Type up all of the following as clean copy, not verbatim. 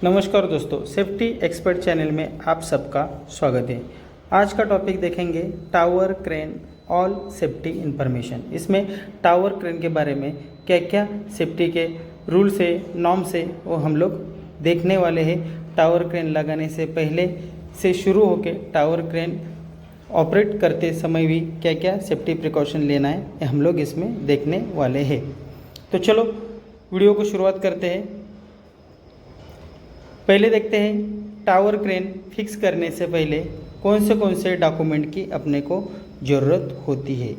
नमस्कार दोस्तों, safety expert channel में आप सबका स्वागत है। आज का टॉपिक देखेंगे tower crane all safety information. इसमें टावर क्रेन के बारे में क्या क्या सेफ्टी के रूल्स है, नॉर्म्स है, वो हम लोग देखने वाले हैं। टावर क्रेन लगाने से पहले से शुरू होकर टावर क्रेन ऑपरेट करते समय भी क्या क्या सेफ्टी प्रिकॉशन लेना है, ये हम लोग इसमें देखने वाले हैं। तो चलो वीडियो को शुरुआत करते हैं। पहले देखते हैं टावर क्रेन फिक्स करने से पहले कौन से डॉक्यूमेंट की अपने को ज़रूरत होती है।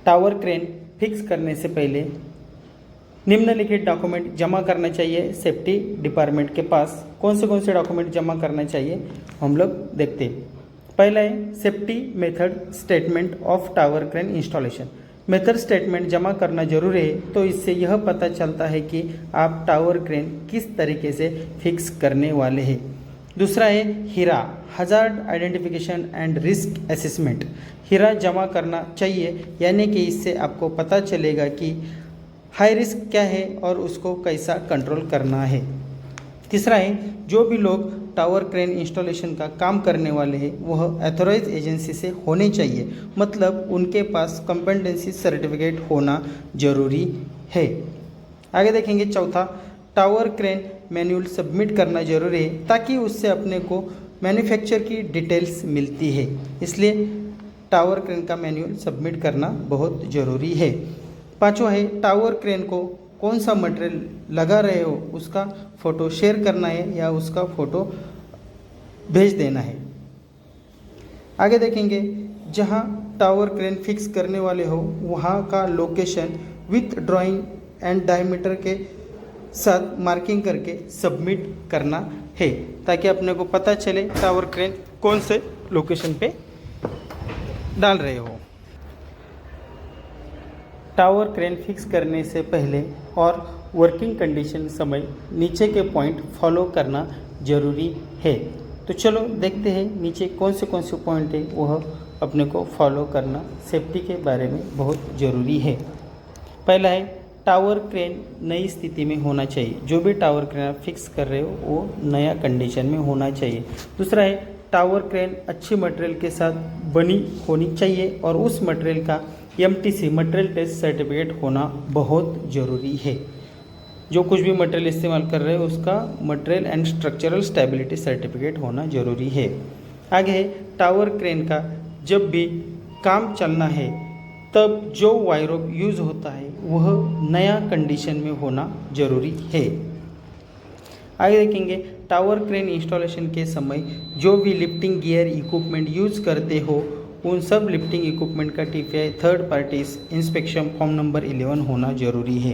टावर क्रेन फिक्स करने से पहले निम्नलिखित डॉक्यूमेंट जमा करना चाहिए सेफ्टी डिपार्टमेंट के पास। कौन से डॉक्यूमेंट जमा करना चाहिए हम लोग देखते हैं। पहला है safety method statement of tower crane installation. Method statement जमा करना जरूरी है, तो इससे यह पता चलता है कि आप टावर क्रेन किस तरीके से फिक्स करने वाले हैं। दूसरा है HIRA hazard identification and risk assessment. HIRA जमा करना चाहिए, यानी कि इससे आपको पता चलेगा कि हाई रिस्क क्या है और उसको कैसा कंट्रोल करना है। तीसरा है जो भी लोग टावर क्रेन इंस्टॉलेशन का काम करने वाले हैं वह ऑथोराइज एजेंसी से होने चाहिए, मतलब उनके पास कंपेटेंसी सर्टिफिकेट होना जरूरी है। आगे देखेंगे चौथा, टावर क्रेन मैनुअल सबमिट करना जरूरी है, ताकि उससे अपने को मैन्युफैक्चर की डिटेल्स मिलती है, इसलिए टावर क्रेन का मैनुअल सबमिट करना बहुत ज़रूरी है। पाँचवा है टावर क्रेन को कौन सा मटेरियल लगा रहे हो उसका फ़ोटो शेयर करना है या उसका फ़ोटो भेज देना है। आगे देखेंगे जहां टावर क्रेन फिक्स करने वाले हो वहां का location with drawing and diameter के साथ मार्किंग करके सबमिट करना है, ताकि अपने को पता चले टावर क्रेन कौन से लोकेशन पे डाल रहे हो। टावर क्रेन फिक्स करने से पहले और वर्किंग कंडीशन समय नीचे के पॉइंट फॉलो करना जरूरी है। तो चलो देखते हैं नीचे कौन से पॉइंट है वह अपने को फॉलो करना सेफ्टी के बारे में बहुत ज़रूरी है। पहला है टावर क्रेन नई स्थिति में होना चाहिए। जो भी टावर क्रेन आप फिक्स कर रहे हो वो नया कंडीशन में होना चाहिए। दूसरा है टावर क्रेन अच्छी मटेरियल के साथ बनी होनी चाहिए और उस मटेरियल का MTC मटेरियल टेस्ट सर्टिफिकेट होना बहुत ज़रूरी है। जो कुछ भी मटेरियल इस्तेमाल कर रहे हो उसका material and structural stability certificate होना ज़रूरी है। आगे है टावर क्रेन का जब भी काम चलना है तब जो वायर रोप यूज़ होता है वह नया कंडीशन में होना ज़रूरी है। आगे देखेंगे टावर क्रेन इंस्टॉलेशन के समय जो भी लिफ्टिंग गियर इक्विपमेंट यूज़ करते हो उन सब लिफ्टिंग इक्विपमेंट का TPI third party inspection form number 11 होना जरूरी है।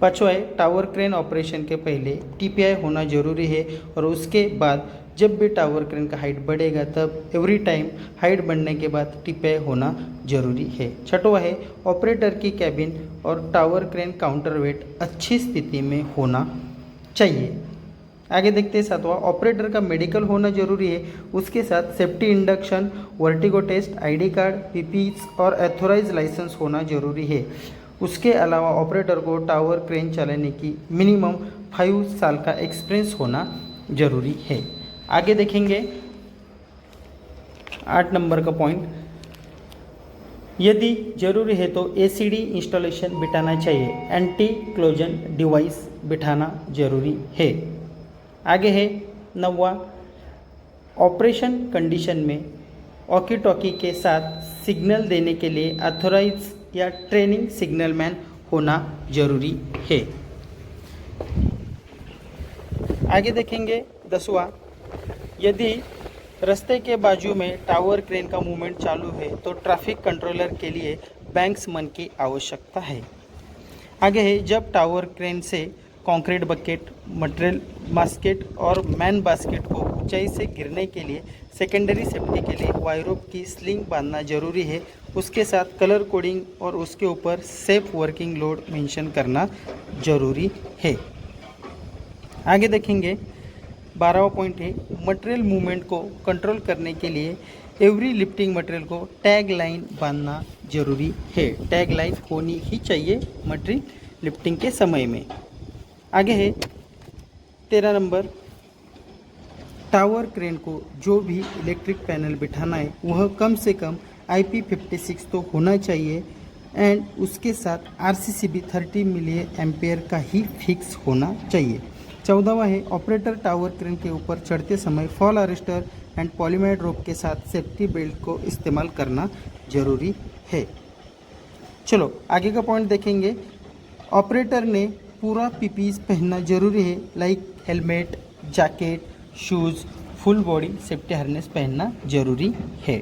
पाँचवा है टावर क्रेन ऑपरेशन के पहले TPI होना जरूरी है और उसके बाद जब भी टावर क्रेन का हाइट बढ़ेगा तब एवरी टाइम हाइट बढ़ने के बाद TPI होना जरूरी है। छठवा है ऑपरेटर की कैबिन और टावर क्रेन काउंटर वेट अच्छी स्थिति में होना चाहिए। आगे देखते हैं सातवां, ऑपरेटर का मेडिकल होना जरूरी है। उसके साथ safety induction, vertigo test, ID card, PPs और एथोराइज लाइसेंस होना जरूरी है। उसके अलावा ऑपरेटर को टावर क्रेन चलाने की मिनिमम 5 साल का एक्सपीरियंस होना जरूरी है। आगे देखेंगे 8 नंबर का पॉइंट, यदि जरूरी है तो ACD इंस्टॉलेशन बिठाना चाहिए, एंटी क्लोजन डिवाइस बिठाना जरूरी है। आगे है 9वां, ऑपरेशन कंडीशन में वॉकी टॉकी के साथ सिग्नल देने के लिए अथोराइज या ट्रेनिंग सिग्नल मैन होना जरूरी है। आगे देखेंगे 10वां, यदि रास्ते के बाजू में टावर क्रेन का मूवमेंट चालू है तो ट्रैफिक कंट्रोलर के लिए बैंक्समैन की आवश्यकता है। आगे है जब टावर क्रेन से कंक्रीट बकेट, मटेरियल बास्केट और मैन बास्केट को ऊंचाई से गिरने के लिए सेकेंडरी सेफ्टी के लिए वायर रोप की स्लिंग बांधना जरूरी है। उसके साथ कलर कोडिंग और उसके ऊपर सेफ वर्किंग लोड मेंशन करना जरूरी है। आगे देखेंगे 12वां पॉइंट है मटेरियल मूवमेंट को कंट्रोल करने के लिए एवरी लिफ्टिंग मटेरियल को टैग लाइन बांधना जरूरी है। टैग लाइन होनी ही चाहिए मटेरियल लिफ्टिंग के समय में। आगे है 13 नंबर, टावर क्रेन को जो भी इलेक्ट्रिक पैनल बिठाना है वह कम से कम IP56 तो होना चाहिए एंड उसके साथ RCCB 30 मिली एम्पेयर का ही फिक्स होना चाहिए। 14वां है, ऑपरेटर टावर क्रेन के ऊपर चढ़ते समय फॉल अरेस्टर एंड पॉलीमाइड रोप के साथ सेफ्टी बेल्ट को इस्तेमाल करना जरूरी है। चलो आगे का पॉइंट देखेंगे। ऑपरेटर ने पूरा PPE पहनना जरूरी है, like helmet, jacket, shoes, full body safety harness पहनना जरूरी है।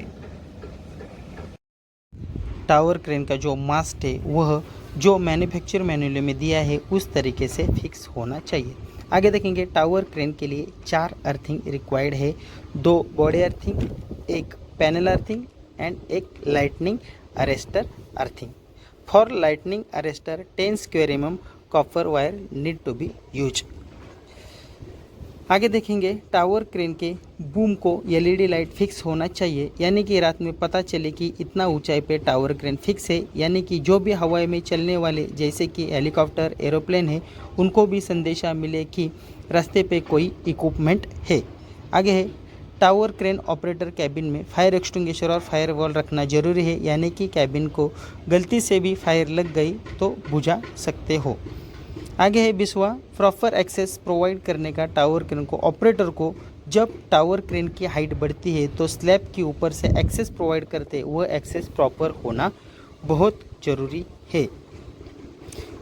टावर क्रेन का जो मास्ट है वह जो मैन्युफैक्चर मैनुअल में दिया है उस तरीके से फिक्स होना चाहिए। आगे देखेंगे, टावर क्रेन के लिए 4 अर्थिंग रिक्वायर्ड है, 2 body earthing, 1 panel earthing and 1 lightning arrester earthing. For lightning arrester 10 square mm copper wire need to be use. आगे देखेंगे, टावर क्रेन के बूम को LED लाइट फिक्स होना चाहिए, यानी कि रात में पता चले कि इतना ऊंचाई पे टावर क्रेन फिक्स है, यानी कि जो भी हवाई में चलने वाले जैसे कि हेलीकॉप्टर, एरोप्लेन है उनको भी संदेशा मिले कि रास्ते पे कोई इक्विपमेंट है। आगे है, टावर क्रेन ऑपरेटर कैबिन में फायर एक्सटिंग्विशर और फायर वॉल रखना जरूरी है, यानी कि कैबिन को गलती से भी फायर लग गई तो बुझा सकते हो। आगे है 20वां, प्रॉपर एक्सेस प्रोवाइड करने का टावर क्रेन को ऑपरेटर को जब टावर क्रेन की हाइट बढ़ती है तो स्लैब के ऊपर से एक्सेस प्रोवाइड करते वह एक्सेस प्रॉपर होना बहुत ज़रूरी है।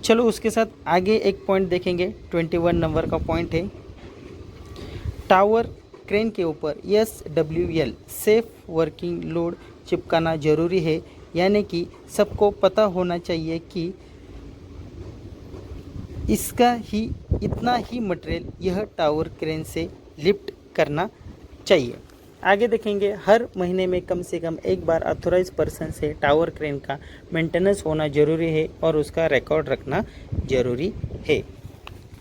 चलो उसके साथ आगे एक पॉइंट देखेंगे, 21 नंबर का पॉइंट है, टावर क्रेन के ऊपर SWL सेफ वर्किंग लोड चिपकाना जरूरी है, यानी कि सबको पता होना चाहिए कि इसका ही इतना ही मटेरियल यह टावर क्रेन से लिफ्ट करना चाहिए। आगे देखेंगे, हर महीने में कम से कम एक बार ऑथोराइज पर्सन से टावर क्रेन का मेंटेनेंस होना जरूरी है और उसका रिकॉर्ड रखना जरूरी है।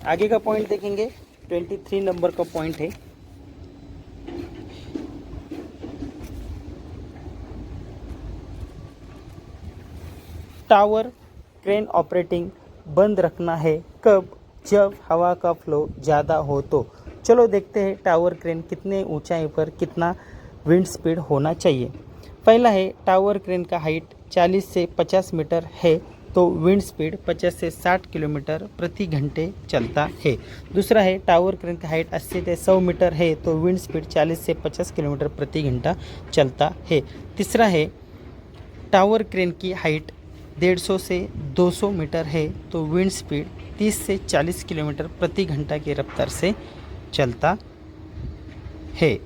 आगे का पॉइंट देखेंगे, 23 नंबर का पॉइंट है, टावर क्रेन ऑपरेटिंग बंद रखना है कब, जब हवा का फ्लो ज़्यादा हो तो। चलो देखते हैं टावर क्रेन कितने ऊंचाई पर कितना विंड स्पीड होना चाहिए। पहला है, टावर क्रेन का हाइट 40 से 50 मीटर है तो विंड स्पीड 50 से 60 किलोमीटर प्रति घंटे चलता है। दूसरा है, टावर क्रेन का हाइट 80 से 100 मीटर है तो विंड स्पीड 40 से 50 किलोमीटर प्रति घंटा चलता है। तीसरा है, टावर क्रेन की हाइट 150 से 200 मीटर है तो विंड स्पीड 30 से 40 किलोमीटर प्रति घंटा की रफ्तार से चलता है।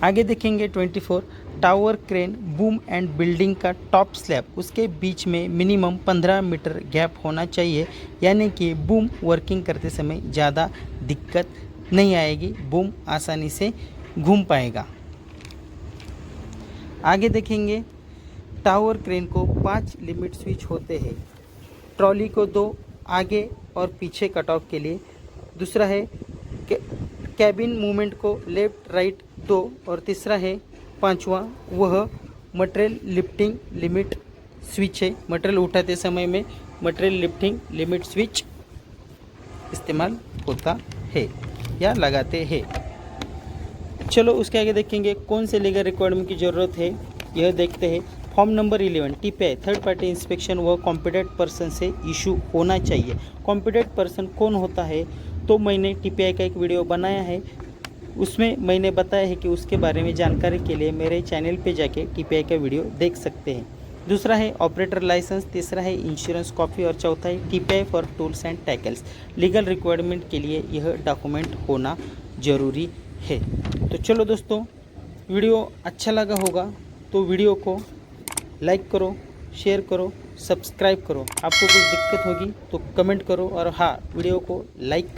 आगे देखेंगे 24, tower crane boom and building का टॉप स्लैब उसके बीच में मिनिमम 15 मीटर गैप होना चाहिए, यानी कि बूम वर्किंग करते समय ज़्यादा दिक्कत नहीं आएगी, बूम आसानी से घूम पाएगा। आगे देखेंगे, टावर क्रेन को 5 लिमिट स्विच होते हैं, ट्रॉली को 2 आगे और पीछे कट ऑफ के लिए, दूसरा है कैबिन मूवमेंट को लेफ्ट राइट 2 और तीसरा है 5वां वह मटेरियल लिफ्टिंग लिमिट स्विच है, मटेरियल उठाते समय में मटेरियल लिफ्टिंग लिमिट स्विच इस्तेमाल होता है या लगाते हैं। चलो उसके आगे देखेंगे कौन से लीगल रिक्वायरमेंट की ज़रूरत है, यह देखते हैं। Form number 11 TPI third party inspection व कॉम्पिटेंट पर्सन से इशू होना चाहिए। कॉम्पिटेंट पर्सन कौन होता है, तो मैंने TPI का एक वीडियो बनाया है, उसमें मैंने बताया है कि उसके बारे में जानकारी के लिए मेरे चैनल पे जाके TPI का वीडियो देख सकते हैं। दूसरा है ऑपरेटर लाइसेंस, तीसरा है इंश्योरेंस कॉपी और चौथा है TPI for tools and tackles. Legal requirement के लिए यह डॉक्यूमेंट होना ज़रूरी है। तो चलो दोस्तों, वीडियो अच्छा लगा होगा तो वीडियो को लाइक करो, शेयर करो, सब्सक्राइब करो। आपको कुछ दिक्कत होगी तो कमेंट करो और हाँ, वीडियो को लाइक